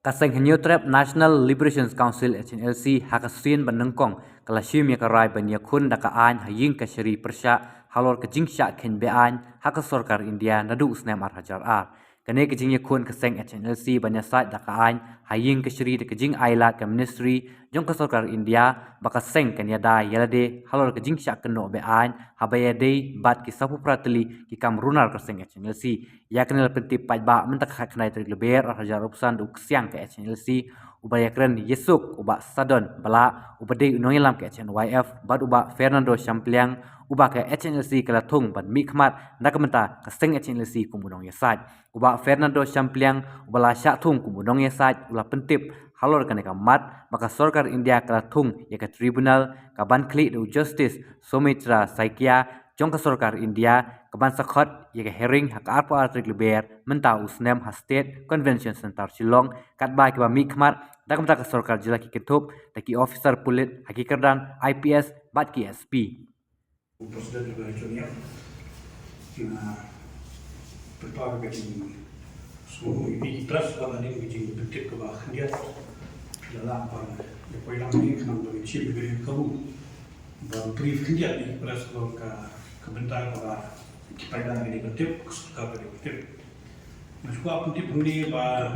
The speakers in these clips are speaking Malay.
Kaseng Henyotrep National Liberation Council HNLC hakasin banengkong kalashim yakarai banyakun dakaan haying kashari persya halor kejingsya ken bean haka sorkar India nadu usnem hajar ar. Kane kejing yakun kaseng HNLC banyasat dakaan haying kashari de kejing aila ke ministry jong ka sorkar India bakaseng kanyada yalade halor kejingsya keno bean habayade bat ki sapu prateli ki kamrunar kaseng HNLC yaknel pentip pajba mentak haknai trik leber hajar upsan du kesiang ke HNLC ubaya keren Yesuk uba Sadon bala ubade unongilam ke HNYF bad uba Fernando Champliang uba ke HNLC kelatung ban mikmat nakamenta kaseng HNLC kumunong yasaj uba Fernando Champliang ubala syatung kumunong yasaj ula pentip halor kaneka mat maka sorkar India kelatung ya ke tribunal kaban klik du justice Sumitra Saikia jong ka sorkar India kaban sakhot ya ke hearing hak arpa artrik leber menta usnem ha state convention center Shillong katba ke ba mikmat dak menta ka sorkar jila ki ketup taki officer pulit hakikardan IPS bat ki SP President Regionia prepare getting so we trust on the getting the tip of India dalam the poilang ni kan do chip gari kamu dan brief India ni press ko ka kebentar ka kipada ni ko tip ka ko tip masuk apa tip ni ba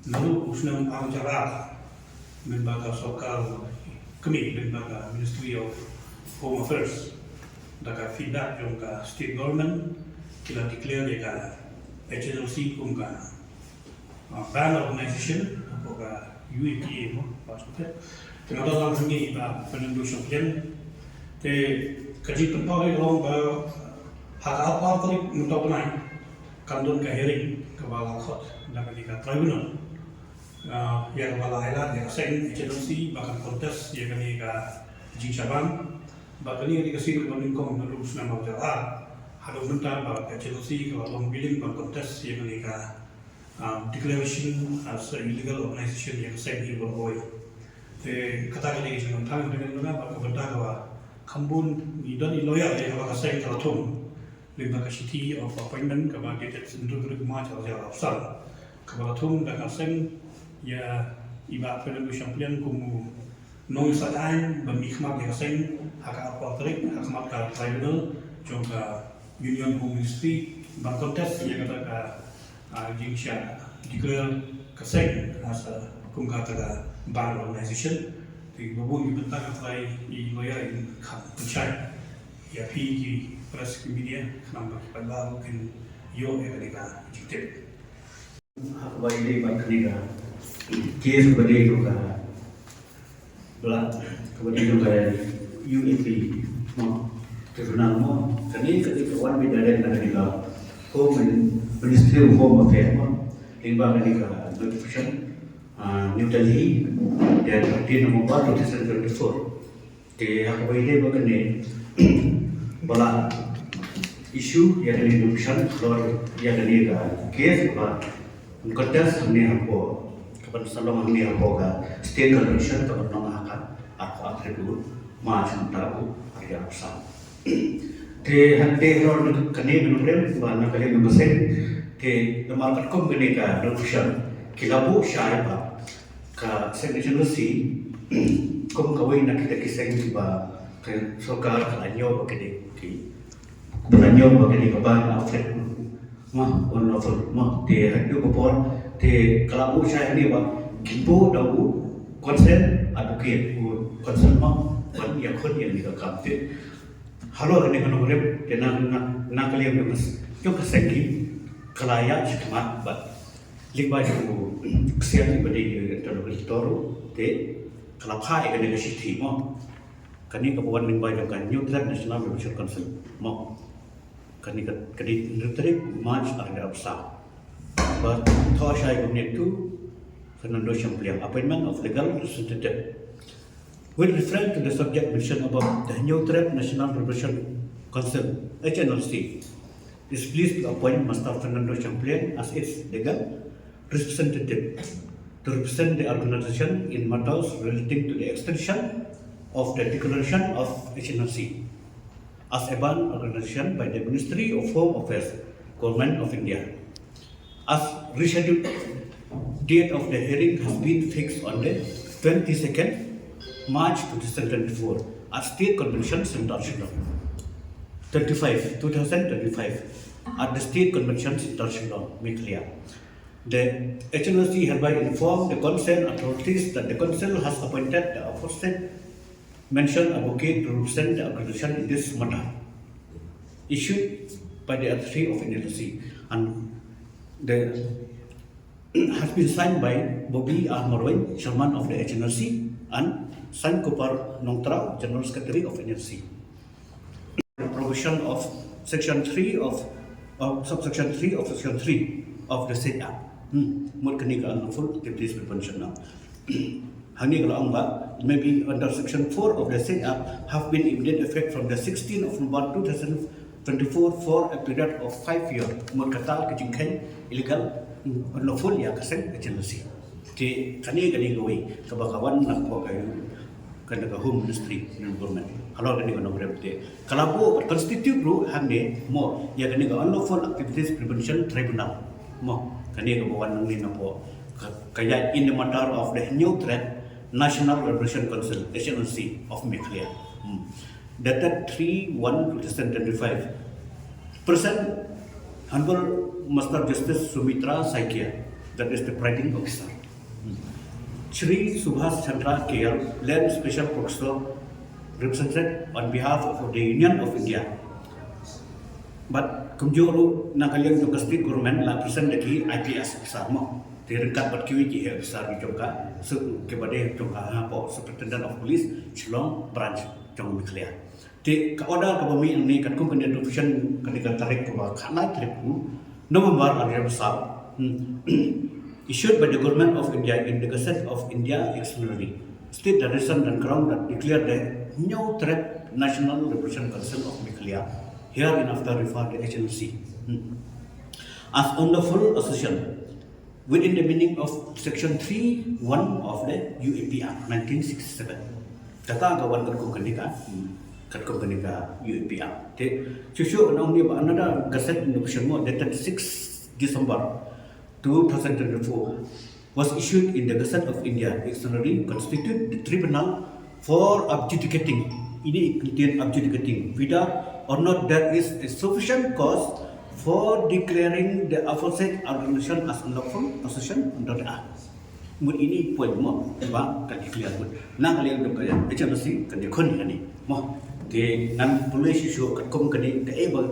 lalu usnam acara min baga sokar kami min baga Ministry of Home Affairs daga feedback yung ka state government kila declare ya ka HNLC kung ka ban organization o ka UAPA mo passport kaya dalam hangi ba penendusyon yan te kaji pagpaway long ba hak-apa talik untuk benay kandun ka hearing kabala khot daga di ka tribunal ya kabala ilan ya sen HNLC bahkan kontes ya kani ka jingsaban bakal ini dikasih ke pemingkong terus nama jalan harus bentar bahwa Chelsea kalau long billing berkontes yang mereka declaration as a illegal organization yang saya ini berboy. Kata kali ini tentang dengan mana bahwa bentar bahwa kambun dan loyal ya bahwa saya tertung lima city of appointment bahwa kita sentuh berikutnya jalan besar bahwa tung dan saya ya iba Fernando Champliang kumu nong satain bermikmat yang saya hak apa trik hak mata tribunal juga Union Home Ministry berkontes yang kata ka jingsya declare kaseng asa kung kata ban organization di babun bentar kai I loya in kham pencai ya pi press media nama pada mungkin yo ya ka jikte hak bayi baik ketiga kes berdiri juga belah kemudian juga UAP mo tribunal mo kani ketika wan bidaren na kanila home ministry of home affairs mo limba kanila notification New Delhi dan 13 November 2024 ke hakabaile bagane bala issue yang ini notification lor yang ini ka case ba kontes हमने हमको kapan salong हमने हमको का state convention kapan nong akan aku atribut macam tahu ada apa te hante lor kane nomrem bana kale nomsen te market kom gane ka notification kilabu syaiba ka section si kom kawai nak kita kisah ba ka sokar ka anyo ba kene ki anyo ba kene ka ba outfit ma on offer ma te hadu ko pon te kilabu syai ni ba kimbo dawu konsen advocate konsen ma ban ya khon yang ni ka kapte halo ne kono rep te na kaliam ne mas yo ka seki kalaya chikmat ba ligba ju ksiati bade toro te kalapha e ne shi mo kani ka buan min ba kan new track national revolution council mo kani ka kadi nutrik march ada absa but thosha I connect to Fernando Champliang appointment of legal representative. With reference to the subject mentioned above, the New Threat National Revolution Council (HNLC) is pleased to appoint Master Fernando Champliang as its legal representative to represent the organization in matters relating to the extension of the declaration of HNLC as a banned organization by the Ministry of Home Affairs, Government of India, as rescheduled date of the hearing has been fixed on the 22nd March 2024 at State Convention Center Shillong. 2025 at the State Convention Center Shillong, Meghalaya. The HNLC hereby informed the concerned authorities that the Council has appointed the aforesaid mentioned advocate to represent the organization in this matter, issued by the authority of NLC, and the has been signed by Bobby R. Marwin, Chairman of the HNLC, and San Kupar Nongtrao, General Secretary of NLC. The provision of Section 3 of Subsection 3 of Section 3 of the said Act. Murkani unlawful activities prevention now. Hani kalau amba, maybe under Section 4 of the said Act have been immediate effect from the 16th of November 2024 for a period of 5 years. Murkatal kejingkan illegal unlawful ya kasen HNLC. Di kani gawai kabakawan nak po kayo kana ka Home Ministry ng government. Kalau kani ka nombre kalau po constitute bro hande mo ya kani ka unlawful activities prevention tribunal mo kani ka bawan ng po kaya in the matter of the new threat National Liberation Council HNLC of Meghalaya dated 3/1/2025 present Honorable Master Justice Sumitra Saikia, that is the presiding officer. Shri Subhas Chandra KL, Land Special Professor, represented on behalf of the Union of India. But kumjuru nakaliang yung state government la present lagi IPS besar mo. Direngkat bat kiwi ki besar di Jongka, kepada Jongka po Superintendent of Police Shillong Branch Jong Meghalaya. Di kaoda kabami ini kan kum kena division kena tarik ke kana tripu November area besar issued by the government of India in the Gazette of India Dictionary state the reason and ground that declared the new threat National Liberation Council of Meghalaya hereinafter referred to HNLC as unlawful association within the meaning of Section 3(1) of the UAP Act 1967. Kata kawan kum kena Katkom Kanika UAPR. Shushu anong niya ba another Gazette notification mo dated 6 December 2024 was issued in the Gazette of India Dictionary constitute the tribunal for adjudicating whether or not there is a sufficient cause for declaring the aforesaid organization as unlawful association under the Act. Mud ini poin mo ba kan clear mud. Nang kalian dok kaya HNLC kan dikon ni mo. Ke nan police issue katkom kani ka able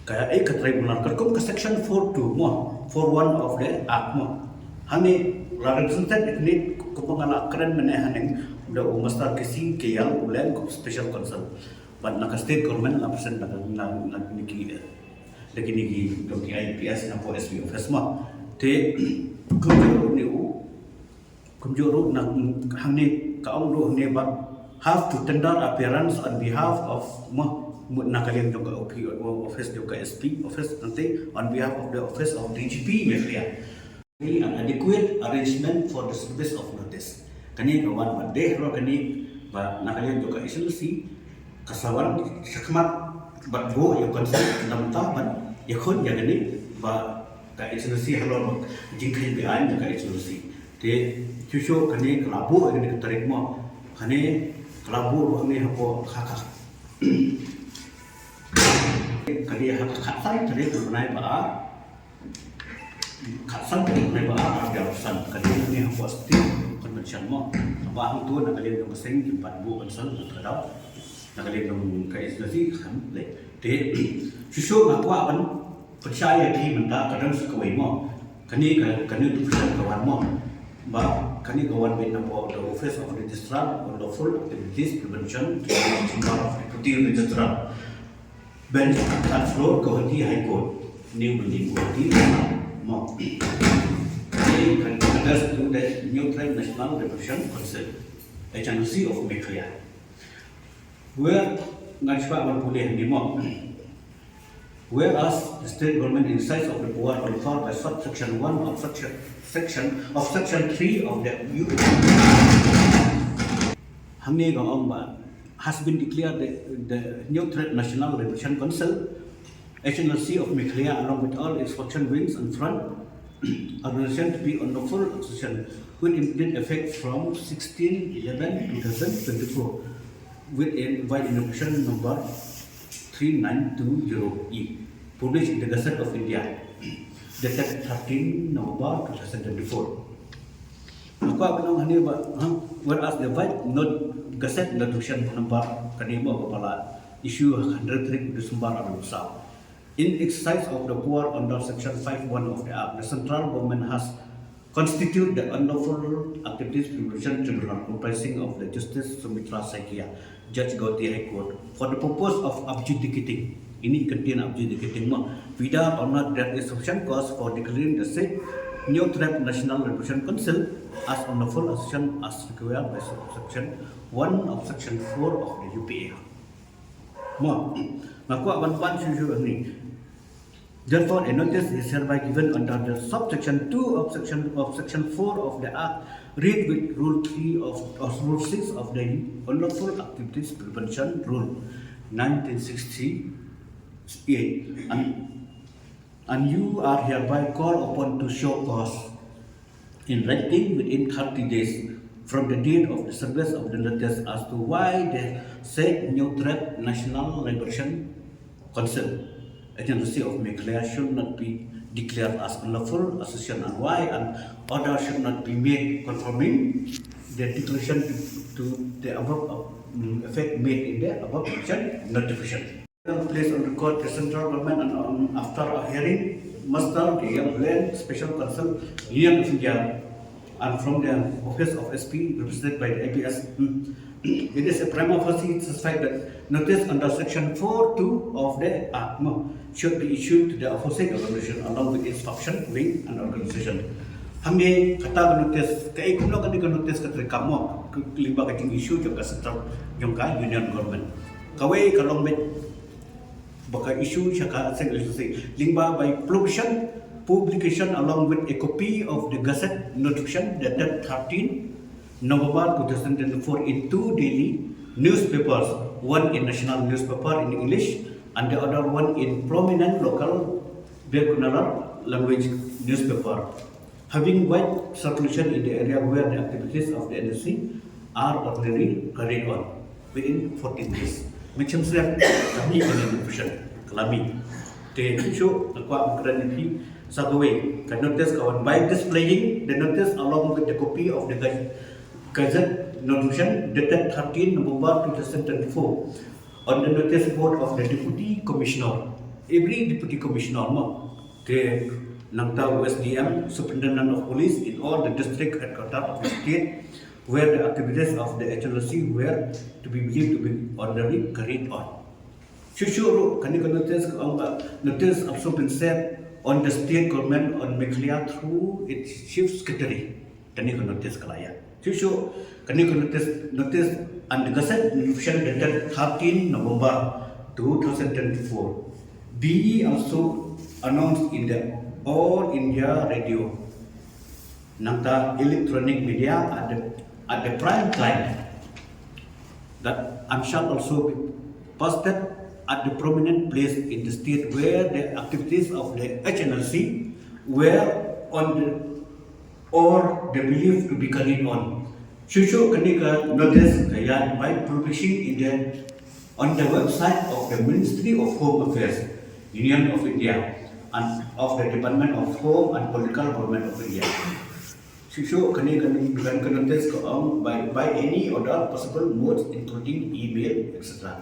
kaya ka tribunal katkom ka section 42 mo 41 of the act mo hani represented ni ko pangala kren menahaning da master kisi KL ulen special counsel but naka state government la present na niki lagi niki do IPS na po SB office mo te kumjuro na hangni kaong do ne ba have to tender appearance on behalf of nakaliang yung office yung SP office nanti on behalf of the office of DGP Meghalaya. An adequate arrangement for the service of notice. Kani kawan madeh ro kani ba nakaliang yung HNLC kasawan sakmat bat go yung konsep namtaman yakon yang ini ba ka HNLC halon jingkai bean yung HNLC. Te susyo kani kelabu ini ketarik mo kani kelabu kami hapo kakak kali kakak san tadi mengenai ba kakak mengenai ba ada urusan kali ini hapo setiap convention mo ba ang tuan nak kalian yang keseng jempat bu konsul terhadap nak kalian yang kais nasi kan le de susu ngaku akan percaya di menta kadang sekawai mo kani tu kawan mo ba kani kawan bin napo the office of registrar on lawful activities prevention chamber of deputy registrar bench at floor Guwahati High Court new building Guwahati mo ini kan address to the new threat National Liberation Council HNLC of Meghalaya where ngajipa boleh di mo whereas the state government in size of the power conferred by subsection 1 of section 3 of the UAP has been declared the new threat National Liberation Council HNLC of Meghalaya along with all its function wings and front organization to be unlawful association will implement effect from 16/11/2024 with a by innovation number 3920E published in the Gazette of India dated 13 November 2024. Aku akan hani whereas the white not Gazette notification number kanimo kepala issue 103 Desember Anusa. In exercise of the power under Section 5(1) of the Act, the central government has constituted the unlawful activities prevention tribunal comprising of the Justice Sumitra Saikia, Judge Gauti High Court, for the purpose of adjudicating. Ini contain adjudicating whether or not there is sufficient cause for declaring the said New Threat National Liberation Council as unlawful association as required by Section 1 of Section 4 of the UPA. Maka one ini. Therefore, a notice is hereby given under the subsection 2 of Section 4 of the Act, read with Rule 3 of Rule 6 of the Unlawful Activities Prevention Rule 1968, and you are hereby called upon to show cause in writing within 30 days from the date of the service of the notice as to why the said New Threat National Liberation Council agency of Meghalaya should not be declared as unlawful association and why an order should not be made conforming the declaration to the above effect made in the above mentioned notification. Placed on record the central government and after a hearing, Master D.M. Land Special Counsel Union of India and from the office of SP represented by the APS. It is a prima facie satisfied that notice under Section 4(2) of the Act should be issued to the opposite organization along with its function, wing, and organization. Kami kata notice, kaya kuno kami notice katri kamu kelimba kating issue juga central juga union government. Kawai kalau met baka issue siya ka secretary limba by publication along with a copy of the Gazette notification dated 13 November 2004 in 2 daily newspapers, one in national newspaper in English and the other one in prominent local vernacular language newspaper, having wide circulation in the area where the activities of the agency are ordinarily carried on within 14 days. Macam saya kami notification kelami. The issue akwa mukran Sagaway can notice kawan by displaying the notice along with the copy of the Gazette notification dated 13 November 2024 on the notice board of the Deputy Commissioner. Every Deputy Commissioner, the Nangta USDM, Superintendent of Police in all the district headquarters of the state where the activities of the agency were to be believed to be ordinarily carried on. Shushu notice also been set on the state government on Meghalaya through its chief secretary. Kani notice kalaya. Shushu kani notice and the Gazette notification dated 13 November 2024. Be also announced in the All India Radio, Nangta electronic media at the prime time that and shall also be posted at the prominent place in the state where the activities of the HNLC were on the or the believed to be carried on. Shushu Kanika notice kaya by publishing on the website of the Ministry of Home Affairs, Union of India, and of the Department of Home and Political Government of India. Shushu Kanika notice by any other possible modes including email, etc.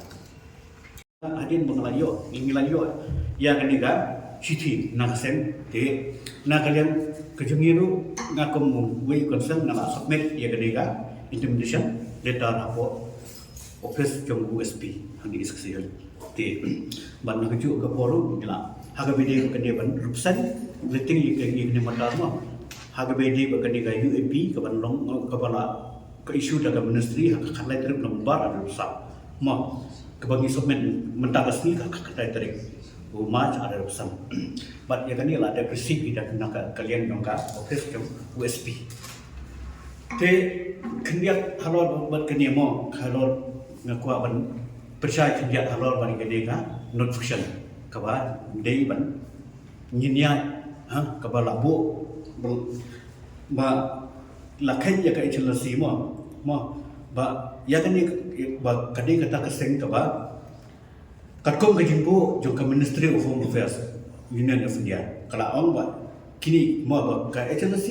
Adin mengelayo, ingelayo, ya kaniga, siti nakasem, te nakalian kejungiru ngakum we concern ngala submit ya kaniga intimidation letter report office jong USP hang diskusi te ban nakaju ke forum ngila haga bidi ke dia ban rupsan leting li ke matarma haga bidi ke kaniga UAP ke ban long kepala ke isu daga ministry hak khalai trip nomor ada rusak ma kebagi submit mentakas ni kata tarik March ada pesan. But ya kan ni lah ada prinsip dan nak kalian nongka office jom USP. Te kendiat halal buat kenia mo halal ngakua ban percaya kendiat halal bani kenia ka notification kawa day ban nyinya kaba labu ba lakhen ya ka HLC mo ba ya kan ni ba kading kata keseng kaba katkom ka jimpo jo ka Ministry of Home Affairs Union of India kala ong ba kini mo ba ka HLC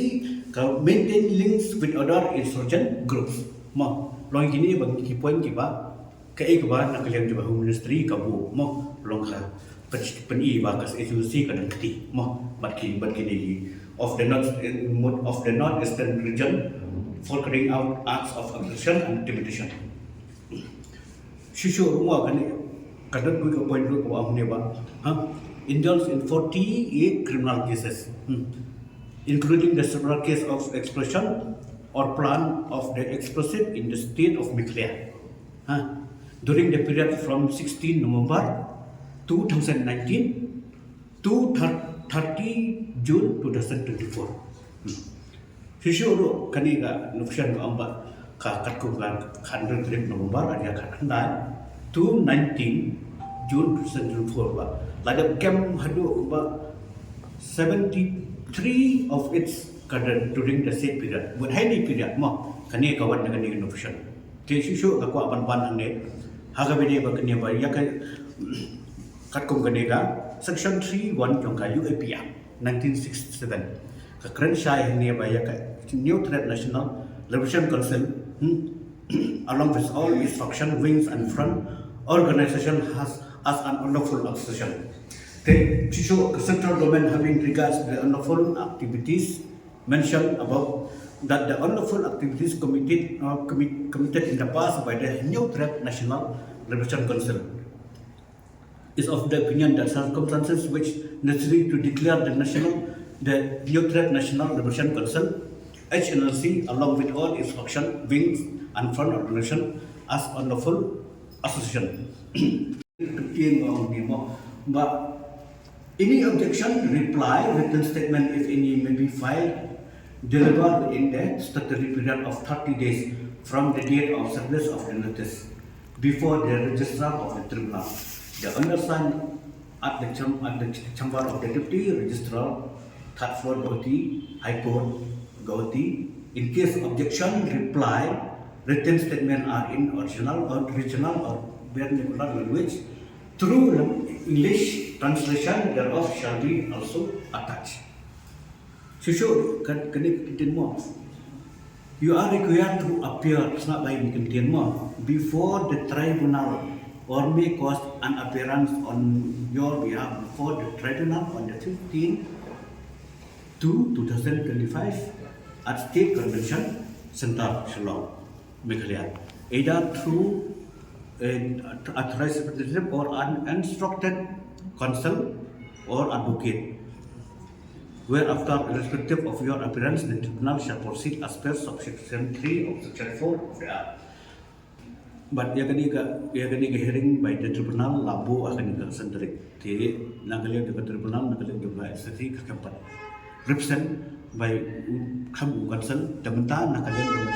ka maintain links with other insurgent groups mo long kini ba ki point ki ba ka ek ba na kalian jo Home Ministry ka bu mo long ka pen ba ka HLC ka dan kiti mo bat kini of the northeastern region for carrying out acts of aggression and intimidation. Shishu rumah kan kadang gue ke point gue ko amne ba indulged in 48 criminal cases including the several case of expression or plan of the explosive in the state of Meghalaya during the period from 16 November 2019 to 30 June 2024. Shishu ru kani ga nufshan ga amba ka katku ga khandar trip November ada khandai to 19 June 2024 ba lada kem hadu ba 73 of its kadar during the same period but highly period mo kani kawan dengan ni nufshan ke shishu ga ko aban ban ne haga bede ba kani ba ya ka katku kani ga section 3(1) jongka UAPA 1967 ka keren syai ni ba ya ka New Threat National Liberation Council along with all its function wings and front organization has as an unlawful association. The issue central government having regards to the unlawful activities mentioned above that the unlawful activities committed in the past by the New Threat National Liberation Council is of the opinion that circumstances which necessary to declare the New Threat National Liberation Council HNLC along with all its function wings and front organization as unlawful association. But any objection, reply, written statement if any may be filed, delivered within the statutory period of 30 days from the date of service of the notice before the registrar of the tribunal. The undersigned at the chamber of the deputy registrar, third floor Guwahati, High Court, Guwahati. In case objection, reply, written statement are in original or regional or vernacular language through English translation thereof shall be also attached. Shishu kani mo. You are required to appear before the tribunal or may cause an appearance on your behalf before the tribunal on the 15th to 2025 at State Convention Center, Shillong, Meghalaya, either through an authorized representative or an instructed counsel or advocate. Whereafter, irrespective of your appearance, the tribunal shall proceed as per subsection 3 of section 4 of the Act. But ia kani hearing by the tribunal labu akan sendiri. Ti nanggalia ke tribunal nanggalia juga sesi keempat. Represent by kamu counsel tementan nanggalia juga.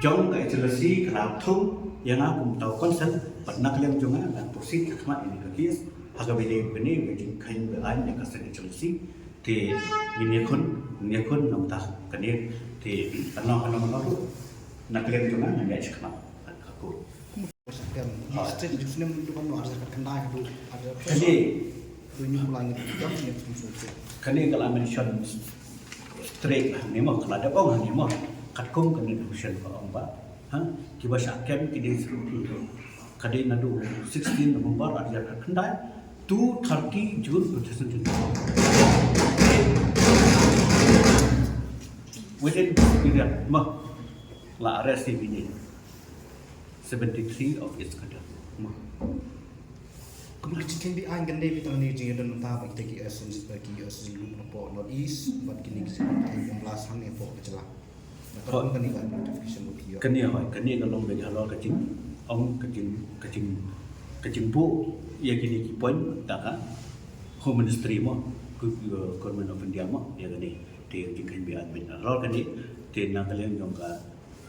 Jong ke HLC keratu yang aku tahu counsel, but nanggalia juga dan proceed keempat ini ke kes. Haga bini wajib kain beran yang kasih HLC. Ti ini kun namtah kani ti anak tu nanggalia juga nanggalia keempat. Street justru menunjukkan ada kendai itu ada tunjuk langit jam ni semua. Kani kalau mention straight ni mah kalau ada orang ni mah katkom kani dusun orang ba, kiba syakem kini kadi nadu 16 November ada kendai to 30 June 2024. Within period mah la arrest ini 73 of its kadar. Kemudian jika di angin David ini jika dan tahu bagi essence group report North East, buat kini kita pembelasan effort berjalan. Kalau kini kan notification bagi. Kini kalau bagi halal kecing, kecing bu, ya kini point tak Home Ministry mah, Government of India mah, ya kini dia kini biar admin. Halal kini dia nak kalian juga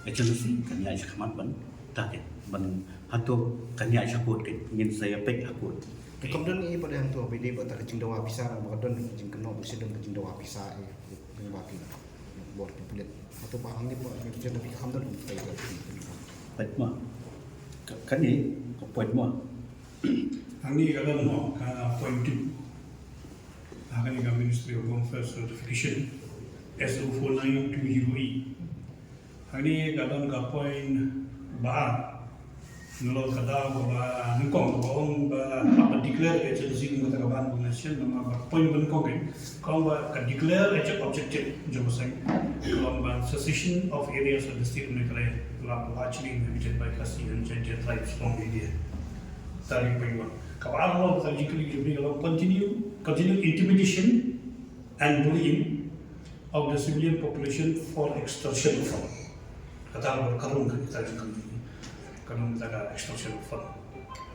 agency kini aja kemat ban. Tak ban hantu kanya syakut ingin saya pek akut Kemudian ini pada yang tua BD buat kecing dawa bisa, kemudian kecing kenal presiden kecing dawa bisa, yang baki buat dipelit atau bahang ni buat kerja tapi kemudian untuk itu. Baik mah. Kan ni poin mah. Ini kalau mau point 2, akan ini Ministry of Home Affairs Certification SO 4920E. Ini kalau nggak point ba, nol kada ba nukong ba apa declare agency ng kataban ng nation nama point benukong kalau ba ka declare objective jomosay kalau ba secession of areas of the state of Nicaragua largely inhabited by Kasi and Janjaweed tribes from India. Tadi point 1. Kalau kalau continue intimidation and bullying of the civilian population for extortion of funds. Kata berkarung kita kalau kita extortion of funds.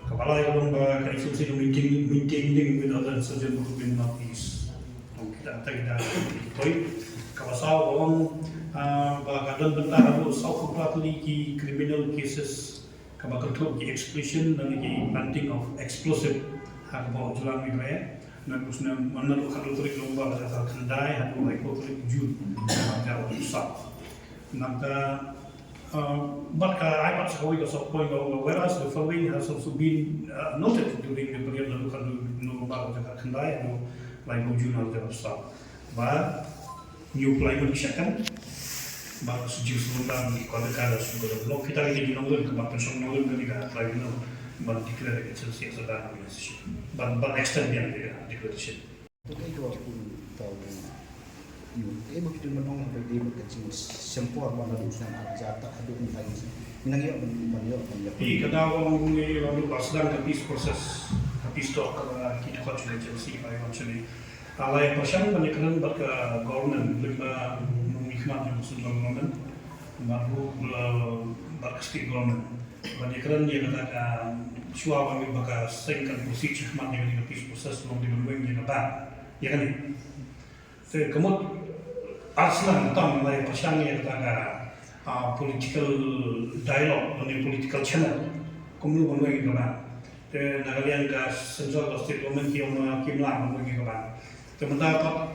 Kepala yang ba kaisutsi maintaining with other insurgent group in Northeast. Kita point kawasaw orang ba kadang bentar ada South Properly ki criminal cases kabakantuk ki explosion dan ki planting of explosive hak bawa jalan migraya dan usna manal khadu trik lomba pada kandai hatu mai ko trik jud jauh besar namka but I want to go so point whereas the following has also been noted during the period of khadu lomba pada kandai hatu mai ko jud jauh besar ba new climate shakan baru sejauh sebelum kalau ada sudah belum kita lagi di nomor kebab pensong nomor ketika lagi nomor baru declare agency sedang organisasi baru extend yang declaration. Itu aku tahu. Begitu menong BD kecing sempur mana urusan jatah ada lain. Minangnya beliau. Iya kada orang ini lalu sedang habis proses habis stok kita kau agency by actually. Alai persiapan penyekeran berke government lima hikmat yang maksud government baru berkestik government penyekeran dia katakan cua kami bakal sengkan posisi hikmat yang habis proses belum dibuat yang apa ya kan ni. Kemudian aslan tentang alai persiapan yang katakan political dialogue dan political channel kemudian buat yang apa. Nagalian gas sensor state government yang kimlah buat yang apa. Sementara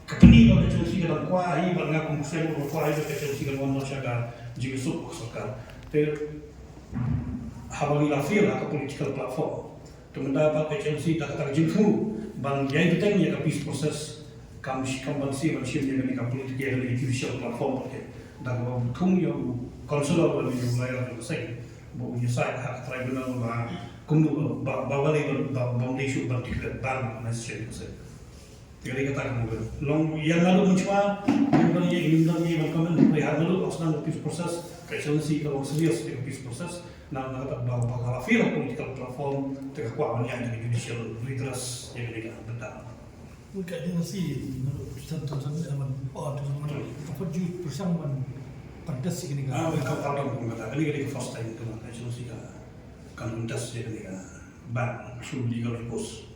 kepeni kalau Chelsea kalau kuah ini bagaimana kongsi kalau kuah itu Chelsea kalau mana sahaja jika suku sekarang, ter habang ilafir lah ke political platform. Sementara Chelsea dah kata jempu, bang yang itu yang kapis proses kambansi yang ni politik yang di judicial platform ke, dah kalau tung yang konsular yang wilayah selesai, bawa nyesai hak tribunal bah kumdu bawa lagi bawa isu bertikar bang nasib selesai. Jadi kata kamu, long yang lalu mencoba, kemudian yang berkomen, yang lalu asal habis proses, kecuali kalau serius habis proses, nak bawa kalafir political platform, terkuat yang dari judicial redress yang dari benda. Mungkin dia nasi, contoh-contoh zaman zaman apa jujur persamaan pantas sih ni kan. Kau tahu kata, ini first time tu, kecuali kan pantas yang dari ban, suruh legal post.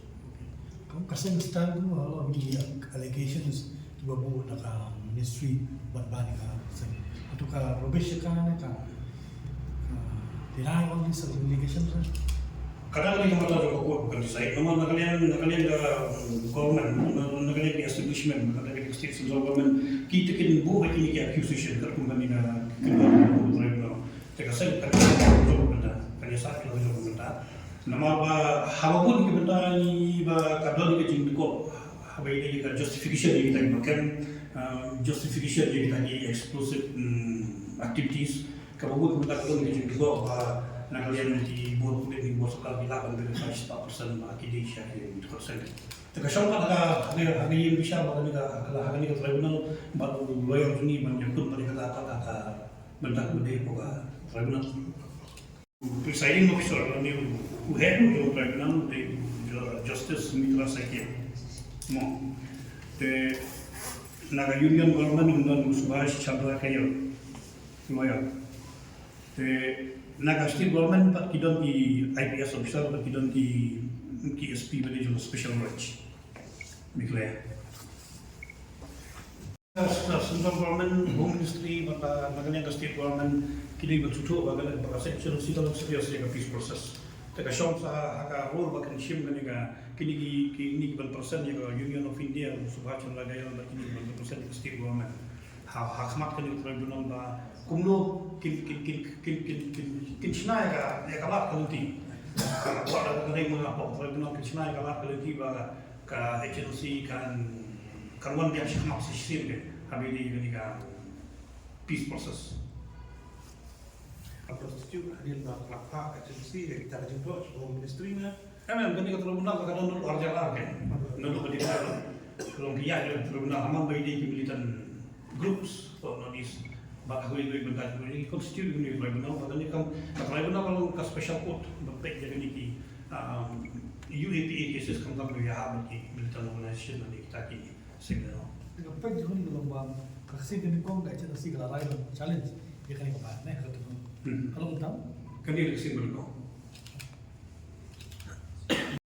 Kasi style mo all the allegations babu naka ministry banbani ka ito ka rubbish ka na ka deny all these allegations. Kadang kita mata juga bukan desain. Nama nakalian government, nakalian establishment, nakalian state central government. Kita kini buat ini ke accusation terkumpul ni na tribunal. Jika saya kata jodoh benda, kerja saya kalau jodoh benda. Nama ba hawabun ke benda ni ba kadang ni kecil ko habai ni ka justification ni kita makan justification ni kita ni explosive activities kababut benda kadang ni kecil ko ba nakalian di buat ni buat sekal bilakan dari 5% ba kidi siya ni persen. Teka siya ka hari yang bisa ba ni ka kalau hari ni tribunal baru lawyer ni menyebut mereka kata benda benda ko ba tribunal presiding officer who head of the tribunal, the Justice Mitra Sakya. The Naga Union government undan Subhash Chandra Kayo, lawyer. The Naga state government but kidon di IPS officer but kidon di KSP but special branch. Declare. Central government, home ministry, maka Naga state government kini bertutup bagaimana section situ serius yang peace process. Terkasong sa haka role bakan shim gani ka kini ban persen ya ka Union of India Subhash Chandra Gaya ba kini ban persen ka state government hakmat kani tribunal ba kumno kin chinai ka ya kalat kalti wala ka ring mga po tribunal kin chinai kalat kalti ba ka agency kan wan dia hakmat sistem ke habili gani ka peace process. Apa setuju hadir berapa agensi yang kita jumpa sebuah ministry nya? Emang gani ka tribunal ka kan nul arja la ke nul ka dita kalau dia ada tribunal aman by di militan groups for notice bak aku itu bentar ini constitute ini tribunal padahal kan tribunal kalau ka special court bapak jadi ni ki UAPA cases kan tak boleh habis ki militan organisation ni kita ki signal. Dengan pagi ni kalau bang kasi gani kong gak cina si kalau lain challenge dia kan ikat nih kalau Hmm. kalau tahu Kan dia signal ko.